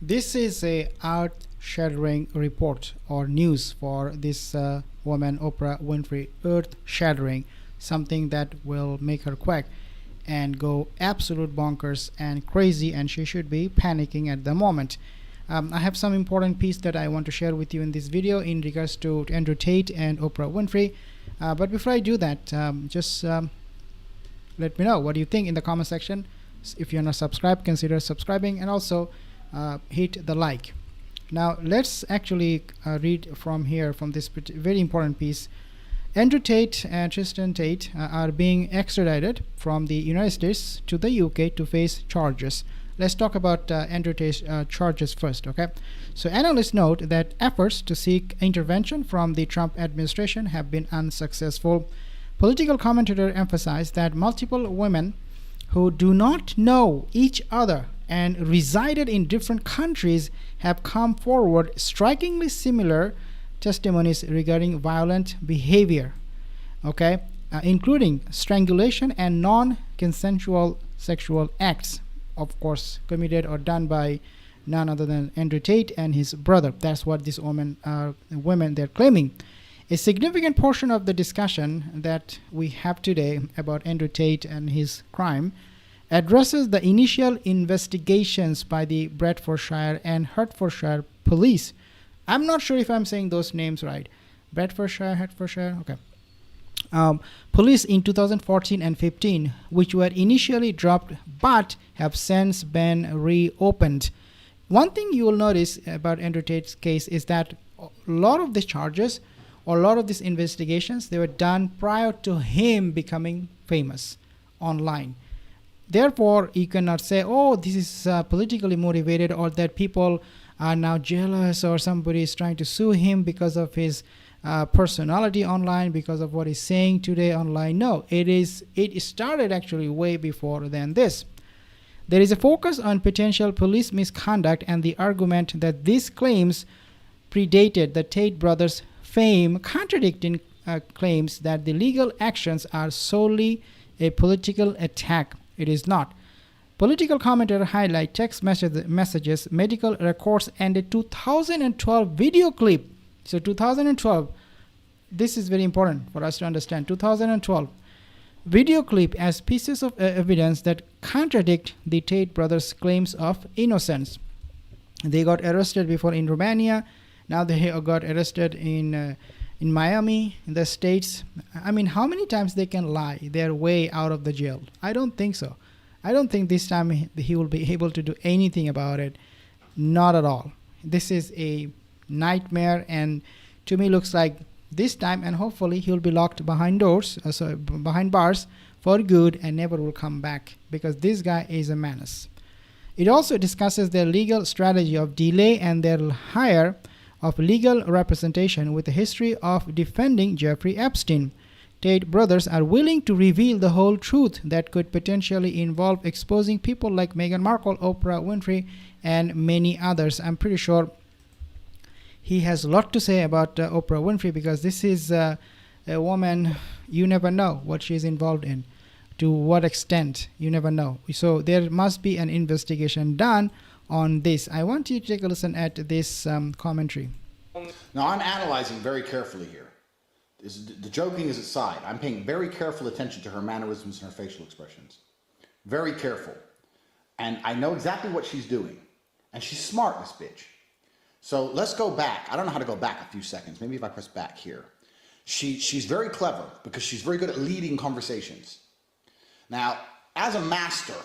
This is a earth-shattering report or news for this woman, Oprah Winfrey. Earth-shattering, something that will make her quack and go absolute bonkers and crazy, and she should be panicking at the moment. I have some important piece that I want to share with you in this video in regards to Andrew Tate and Oprah Winfrey. But before I do that, just let me know what you think in the comment section. If you're not subscribed, consider subscribing, and also hit the like. Now let's actually read from here, from this very important piece. Andrew Tate and Tristan Tate are being extradited from the United States to the UK to face charges. Let's talk about Andrew Tate's charges first, okay? So analysts note that efforts to seek intervention from the Trump administration have been unsuccessful. Political commentator emphasized that multiple women who do not know each other and resided in different countries have come forward strikingly similar testimonies regarding violent behavior, okay, including strangulation and non-consensual sexual acts, of course, committed or done by none other than Andrew Tate and his brother. That's what these women they're claiming. A significant portion of the discussion that we have today about Andrew Tate and his crime addresses the initial investigations by the Bedfordshire and Hertfordshire police. I'm not sure if I'm saying those names right. Bedfordshire, Hertfordshire, okay. Police in 2014 and 15, which were initially dropped but have since been reopened. One thing you will notice about Andrew Tate's case is that a lot of the charges or a lot of these investigations, they were done prior to him becoming famous online. Therefore, you cannot say, oh, this is politically motivated, or that people are now jealous, or somebody is trying to sue him because of his personality online, because of what he's saying today online. No, it started actually way before than this. There is a focus on potential police misconduct and the argument that these claims predated the Tate brothers' fame, contradicting claims that the legal actions are solely a political attack. It is not. Political commentator highlight text messages, medical records, and a 2012 video clip. So 2012, this is very important for us to understand. 2012 video clip as pieces of evidence that contradict the Tate brothers' claims of innocence. They got arrested before in Romania. Now they got arrested in Miami, in the States. I mean, how many times they can lie their way out of the jail? I don't think so. I don't think this time he will be able to do anything about it. Not at all. This is a nightmare, and to me looks like this time, and hopefully he'll be locked behind doors, behind bars for good, and never will come back, because this guy is a menace. It also discusses their legal strategy of delay and their hire of legal representation with a history of defending Jeffrey Epstein. Tate brothers are willing to reveal the whole truth that could potentially involve exposing people like Meghan Markle, Oprah Winfrey, and many others. I'm pretty sure he has a lot to say about Oprah Winfrey, because this is a woman, you never know what she's involved in, to what extent, you never know. So there must be an investigation done on this. I want you to take a listen at this commentary. Now, I'm analyzing very carefully here. The joking is aside. I'm paying very careful attention to her mannerisms and her facial expressions. Very careful. And I know exactly what she's doing. And she's smart, this bitch. So let's go back. I don't know how to go back a few seconds. Maybe if I press back here. She's very clever because she's very good at leading conversations. Now, as a master,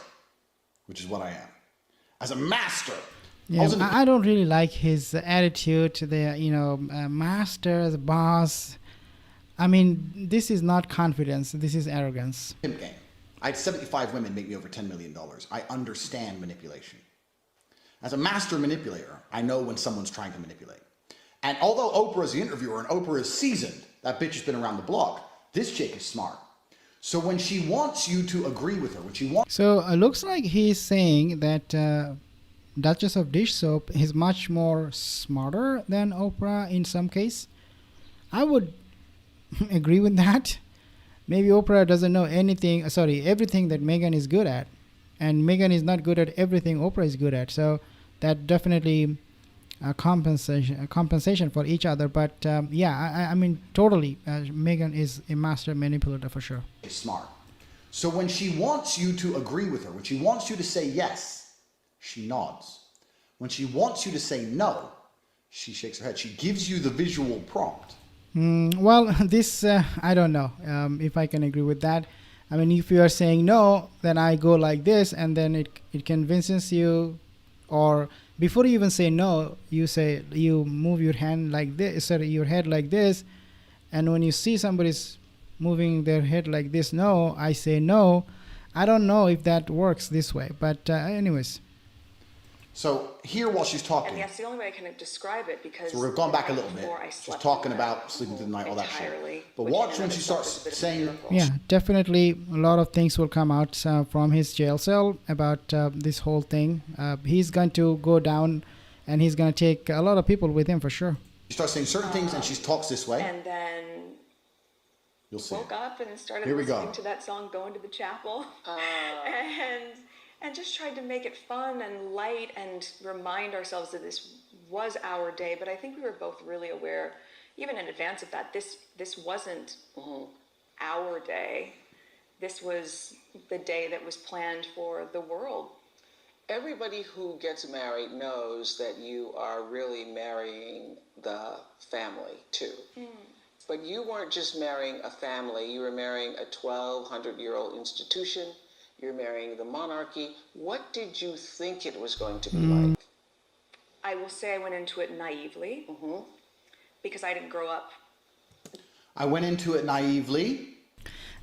which is what I am, as a master, yeah, I don't really like his attitude. The master, the boss. I mean, this is not confidence. This is arrogance. Game. I had 75 women make me over $10 million. I understand manipulation. As a master manipulator, I know when someone's trying to manipulate. And although Oprah is the interviewer and Oprah is seasoned, that bitch has been around the block, this chick is smart. So when she wants you to agree with her, when she wants... So it looks like he's saying that Duchess of Dish Soap is much more smarter than Oprah in some case. I would agree with that. Maybe Oprah doesn't know everything that Meghan is good at. And Meghan is not good at everything Oprah is good at. So that definitely compensation for each other. But I mean, totally, Meghan is a master manipulator for sure. Smart. So when she wants you to agree with her, when she wants you to say yes, she nods. When she wants you to say no, she shakes her head. She gives you the visual prompt. Well, this I don't know if I can agree with that. I mean, if you are saying no, then I go like this, and then it convinces you, or before you even say no, you move your hand like this, sorry, your head like this, and when you see somebody's moving their head like this, no, I say no. I don't know if that works this way, but anyways. So here while she's talking, and that's the only way I can describe it, because so we've gone back a little bit. She's talking about sleeping through the night, all that shit. But watch when she starts saying, yeah, definitely a lot of things will come out from his jail cell about this whole thing. He's going to go down, and he's going to take a lot of people with him for sure. She starts saying certain things, and she talks this way. And then You'll see. woke up and started Here we listening go. to that song, Going to the Chapel, and just tried to make it fun and light and remind ourselves that this was our day. But I think we were both really aware, even in advance of that, this wasn't our day. This was the day that was planned for the world. Everybody who gets married knows that you are really marrying the family too. But you weren't just marrying a family, you were marrying a 1,200-year-old institution. You're marrying the monarchy. What did you think it was going to be like? I will say I went into it naively, because I didn't grow up. I went into it naively.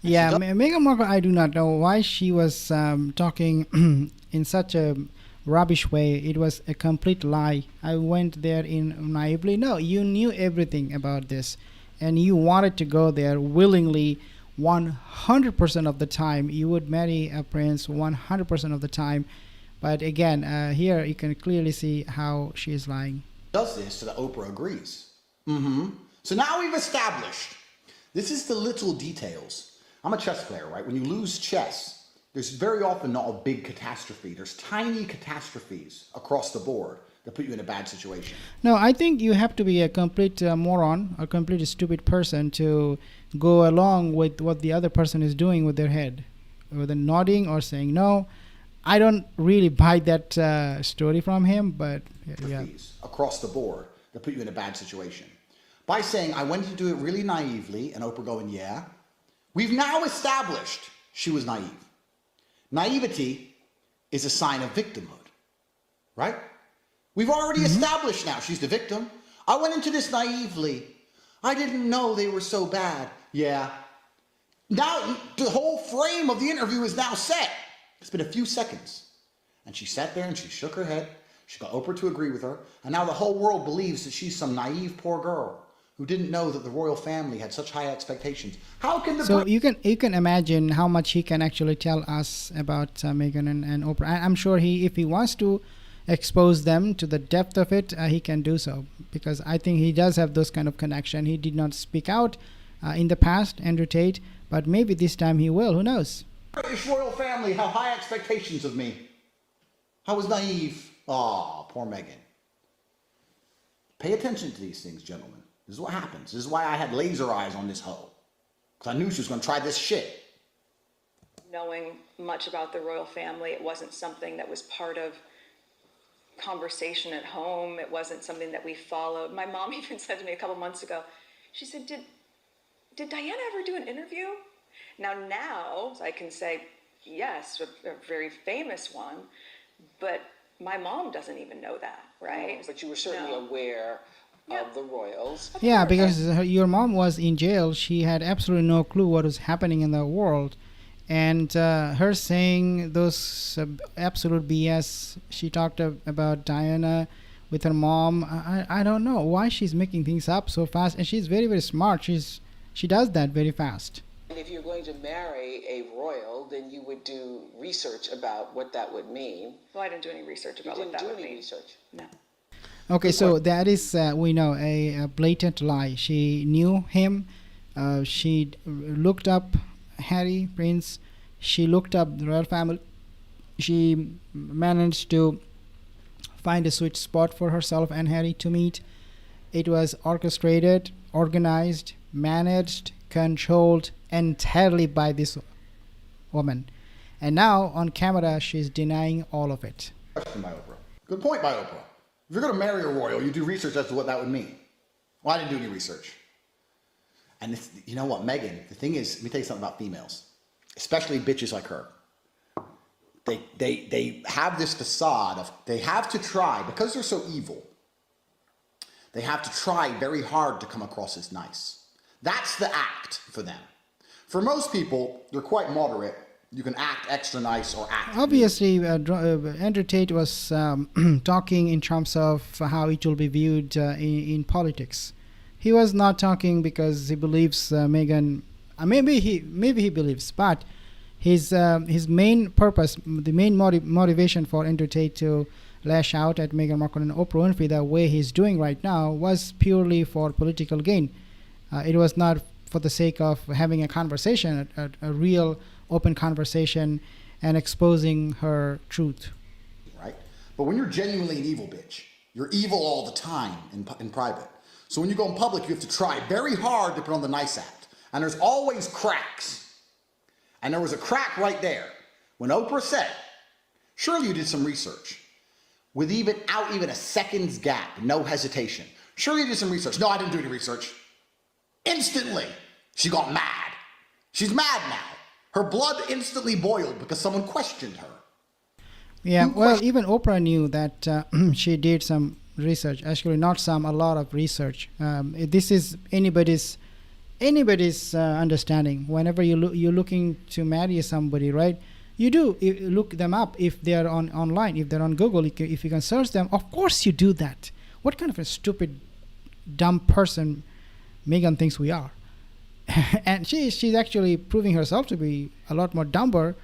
Yeah, Meghan Markle, I do not know why she was talking in such a rubbish way. It was a complete lie. I went there in naively. No, you knew everything about this, and you wanted to go there willingly. 100% of the time you would marry a prince, 100% of the time. But again, here you can clearly see how she is lying. Does this so that Oprah agrees. So now we've established, this is the little details. I'm a chess player, right? When you lose chess, there's very often not a big catastrophe. There's tiny catastrophes across the board that put you in a bad situation. No, I think you have to be a complete moron, a complete stupid person to go along with what the other person is doing with their head, whether nodding or saying no. I don't really buy that story from him, but yeah. Across the board that put you in a bad situation. By saying, I went to do it really naively, and Oprah going, yeah, we've now established she was naive. Naivety is a sign of victimhood, right? We've already established now she's the victim. I went into this naively. I didn't know they were so bad. Yeah. Now the whole frame of the interview is now set. It's been a few seconds. And she sat there and she shook her head. She got Oprah to agree with her. And now the whole world believes that she's some naive poor girl who didn't know that the royal family had such high expectations. How can the... So you can imagine how much he can actually tell us about Meghan and Oprah. I'm sure if he wants to expose them to the depth of it, he can do so, because I think he does have those kind of connection. He did not speak out in the past, Andrew Tate, but maybe this time he will. Who knows? British royal family have high expectations of me. I was naive. Aw, poor Meghan. Pay attention to these things, gentlemen. This is what happens. This is why I had laser eyes on this hoe, because I knew she was going to try this shit. Knowing much about the royal family, it wasn't something that was part of conversation at home. It wasn't something that we followed. My mom even said to me a couple months ago, she said, did Diana ever do an interview? Now I can say, yes, a very famous one, but my mom doesn't even know that, right? But you were certainly aware of the royals. Yeah, because your mom was in jail. She had absolutely no clue what was happening in the world. And her saying those absolute BS, she talked about Diana with her mom. I don't know why she's making things up so fast. And she's very, very smart. She does that very fast. And if you're going to marry a royal, then you would do research about what that would mean. Well, I didn't do any research about what that would mean. You didn't do any research? No. Okay, so that is, we know, a blatant lie. She knew him. She looked up Harry, Prince. She looked up the royal family. She managed to find a sweet spot for herself and Harry to meet. It was orchestrated, organized, managed, controlled entirely by this woman. And now on camera, she's denying all of it. Question by Oprah. Good point by Oprah. If you're going to marry a royal, you do research as to what that would mean. Well, I didn't do any research. And this, you know what, Meghan, the thing is, let me tell you something about females, especially bitches like her. They have this facade of, they have to try, because they're so evil, they have to try very hard to come across as nice. That's the act for them. For most people, they're quite moderate. You can act extra nice or act. Obviously, Andrew Tate was talking in terms of how it will be viewed in politics. He was not talking because he believes Meghan. Maybe he believes, but his main purpose, the main motivation for Andrew Tate to lash out at Meghan Markle and Oprah Winfrey the way he's doing right now was purely for political gain. It was not for the sake of having a conversation, a real open conversation, and exposing her truth. Right? But when you're genuinely an evil bitch, you're evil all the time in private. So when you go in public, you have to try very hard to put on the nice act. And there's always cracks. And there was a crack right there when Oprah said, surely you did some research. Without even a second's gap, no hesitation. Surely you did some research. No, I didn't do any research. Instantly, she got mad. She's mad now. Her blood instantly boiled because someone questioned her. Yeah, well, even Oprah knew that she did some research. Actually, not some, a lot of research. This is anybody's understanding. Whenever you're looking to marry somebody, right? You look them up if they are online, if they're on Google, if you can search them. Of course you do that. What kind of a stupid, dumb person Meghan thinks we are? And she's actually proving herself to be a lot more dumber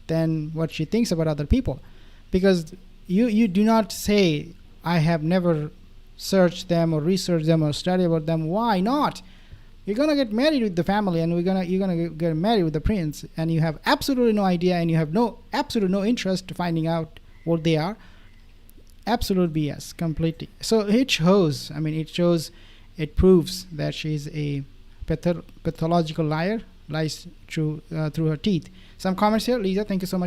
than what she thinks about other people. Because you do not say, I have never searched them or researched them or studied about them. Why not? You're gonna get married with the family, and you're gonna get married with the prince, and you have absolutely no idea, and you have absolutely no interest to finding out what they are. Absolute BS, completely. So it shows. I mean, it proves that she's a pathological liar, lies through her teeth. Some comments here, Lisa. Thank you so much.